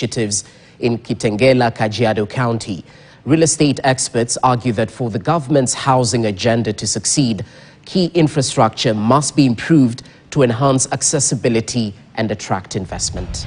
initiatives in Kitengela, Kajiado County. Real estate experts argue that for the government's housing agenda to succeed, key infrastructure must be improved to enhance accessibility and attract investment.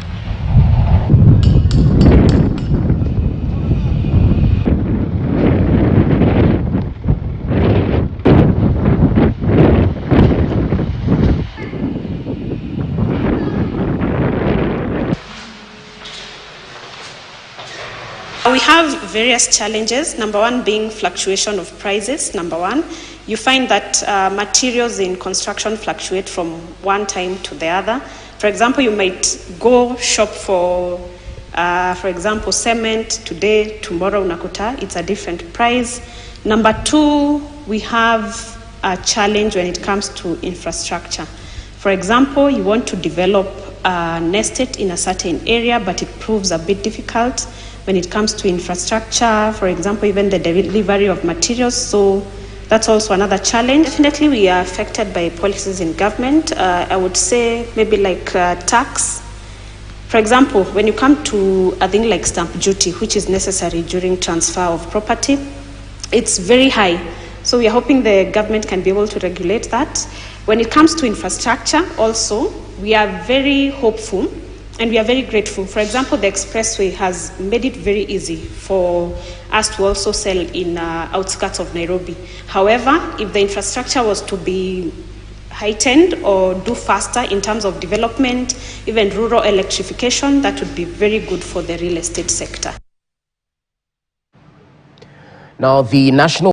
We have various challenges, number one being fluctuation of prices. Number one, you find that materials in construction fluctuate from one time to the other. For example, you might go shop for example, cement today, tomorrow unakuta, it's a different price. Number two, we have a challenge when it comes to infrastructure. For example, you want to develop an estate in a certain area, but it proves a bit difficult when it comes to infrastructure, for example, even the delivery of materials. So that's also another challenge. Definitely, we are affected by policies in government. I would say maybe like tax. For example, when you come to a thing like stamp duty, which is necessary during transfer of property, it's very high. So we are hoping the government can be able to regulate that. When it comes to infrastructure also, we are very hopeful and we are very grateful. For example, the expressway has made it very easy for us to also sell in outskirts of Nairobi. However, if the infrastructure was to be heightened or do faster in terms of development, even rural electrification, that would be very good for the real estate sector. Now, the National